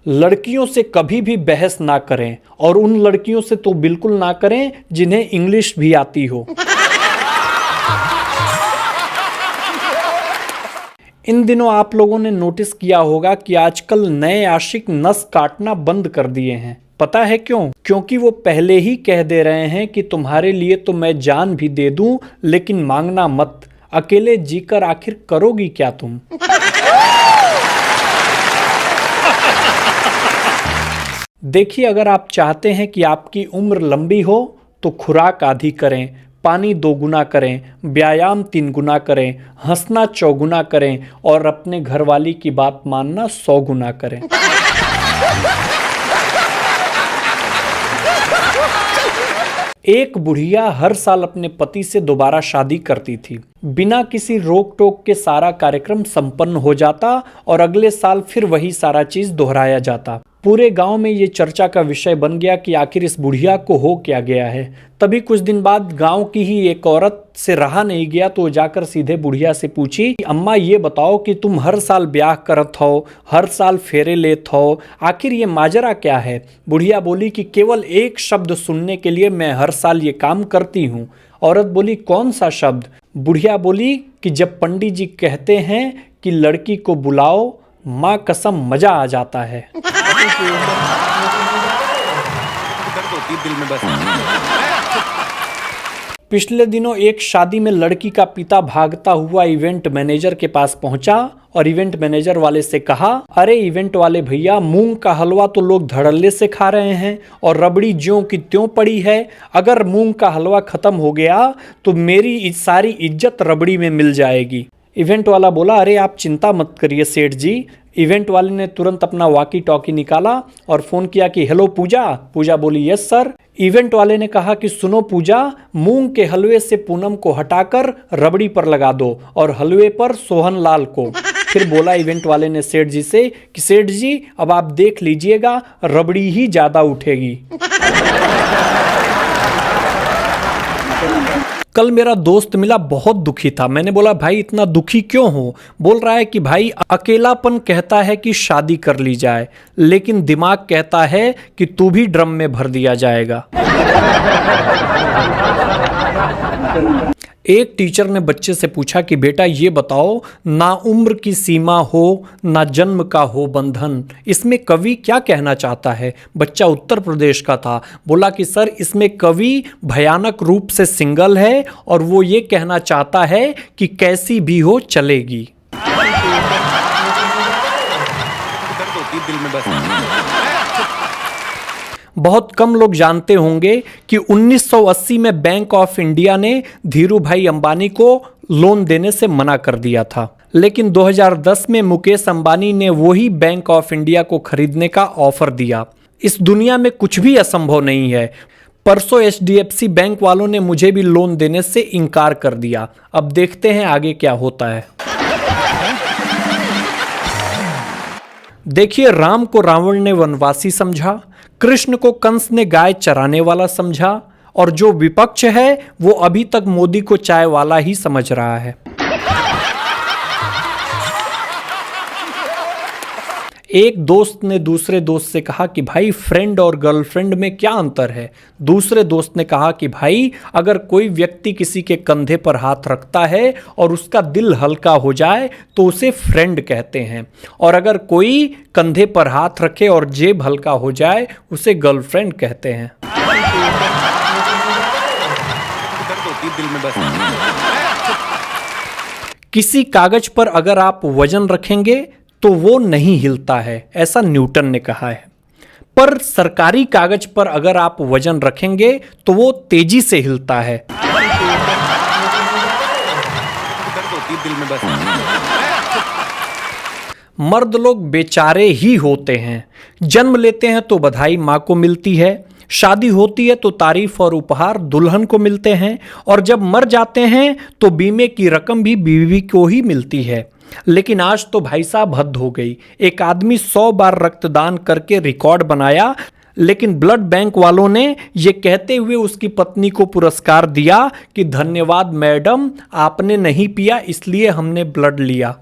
लड़कियों से कभी भी बहस ना करें, और उन लड़कियों से तो बिल्कुल ना करें जिन्हें इंग्लिश भी आती हो। इन दिनों आप लोगों ने नोटिस किया होगा कि आजकल नए आशिक नस काटना बंद कर दिए हैं। पता है क्यों? क्योंकि वो पहले ही कह दे रहे हैं कि तुम्हारे लिए तो मैं जान भी दे दूं, लेकिन मांगना मत। अकेले जीकर आखिर करोगी क्या तुम? देखिए, अगर आप चाहते हैं कि आपकी उम्र लंबी हो तो खुराक आधी करें, पानी 2 गुना करें, व्यायाम 3 गुना करें, हंसना 4 गुना करें और अपने घरवाली की बात मानना 100 गुना करें। एक बुढ़िया हर साल अपने पति से दोबारा शादी करती थी। बिना किसी रोक टोक के सारा कार्यक्रम संपन्न हो जाता और अगले साल फिर वही सारा चीज दोहराया जाता। पूरे गांव में ये चर्चा का विषय बन गया कि आखिर इस बुढ़िया को हो क्या गया है। तभी कुछ दिन बाद गांव की ही एक औरत से रहा नहीं गया तो जाकर सीधे बुढ़िया से पूछी, अम्मा ये बताओ कि तुम हर साल ब्याह करत हो, हर साल फेरे लेत हो, आखिर ये माजरा क्या है? बुढ़िया बोली कि केवल एक शब्द सुनने के लिए मैं हर साल ये काम करती हूँ। औरत बोली, कौन सा शब्द? बुढ़िया बोली कि जब पंडित जी कहते हैं कि लड़की को बुलाओ, माँ कसम मजा आ जाता है। पिछले दिनों एक शादी में लड़की का पिता भागता हुआ इवेंट मैनेजर के पास पहुंचा और इवेंट मैनेजर वाले से कहा, अरे इवेंट वाले भैया, मूंग का हलवा तो लोग धड़ल्ले से खा रहे हैं और रबड़ी ज्यों की त्यों पड़ी है। अगर मूंग का हलवा खत्म हो गया तो मेरी सारी इज्जत रबड़ी में मिल जाएगी। इवेंट वाला बोला, अरे आप चिंता मत करिए सेठ जी। इवेंट वाले ने तुरंत अपना वॉकी टॉकी निकाला और फोन किया कि हेलो पूजा। पूजा बोली, यस सर। इवेंट वाले ने कहा कि सुनो पूजा, मूंग के हलवे से पूनम को हटाकर रबड़ी पर लगा दो और हलवे पर सोहन लाल को। फिर बोला इवेंट वाले ने सेठ जी से कि सेठ जी अब आप देख लीजिएगा, रबड़ी ही ज्यादा उठेगी। कल मेरा दोस्त मिला, बहुत दुखी था। मैंने बोला, भाई इतना दुखी क्यों हो? बोल रहा है कि भाई अकेलापन कहता है कि शादी कर ली जाए, लेकिन दिमाग कहता है कि तू भी ड्रम में भर दिया जाएगा। एक टीचर ने बच्चे से पूछा कि बेटा ये बताओ, ना उम्र की सीमा हो ना जन्म का हो बंधन, इसमें कवि क्या कहना चाहता है? बच्चा उत्तर प्रदेश का था। बोला कि सर इसमें कवि भयानक रूप से सिंगल है और वो ये कहना चाहता है कि कैसी भी हो चलेगी। बहुत कम लोग जानते होंगे कि 1980 में बैंक ऑफ इंडिया ने धीरू भाई अंबानी को लोन देने से मना कर दिया था, लेकिन 2010 में मुकेश अंबानी ने वही बैंक ऑफ इंडिया को खरीदने का ऑफर दिया। इस दुनिया में कुछ भी असंभव नहीं है। परसों HDFC बैंक वालों ने मुझे भी लोन देने से इनकार कर दिया। अब देखते हैं आगे क्या होता है। देखिए, राम को रावण ने वनवासी समझा, कृष्ण को कंस ने गाय चराने वाला समझा, और जो विपक्ष है वो अभी तक मोदी को चाय वाला ही समझ रहा है। एक दोस्त ने दूसरे दोस्त से कहा कि भाई फ्रेंड और गर्लफ्रेंड में क्या अंतर है? दूसरे दोस्त ने कहा कि भाई अगर कोई व्यक्ति किसी के कंधे पर हाथ रखता है और उसका दिल हल्का हो जाए तो उसे फ्रेंड कहते हैं, और अगर कोई कंधे पर हाथ रखे और जेब हल्का हो जाए उसे गर्लफ्रेंड कहते हैं। किसी कागज पर अगर आप वजन रखेंगे तो वो नहीं हिलता है, ऐसा न्यूटन ने कहा है। पर सरकारी कागज पर अगर आप वजन रखेंगे तो वो तेजी से हिलता है। मर्द लोग बेचारे ही होते हैं। जन्म लेते हैं तो बधाई माँ को मिलती है, शादी होती है तो तारीफ और उपहार दुल्हन को मिलते हैं, और जब मर जाते हैं तो बीमे की रकम भी बीवी को ही मिलती है। लेकिन आज तो भाई साहब हद हो गई। एक आदमी 100 बार रक्तदान करके रिकॉर्ड बनाया, लेकिन ब्लड बैंक वालों ने ये कहते हुए उसकी पत्नी को पुरस्कार दिया कि धन्यवाद मैडम, आपने नहीं पिया इसलिए हमने ब्लड लिया।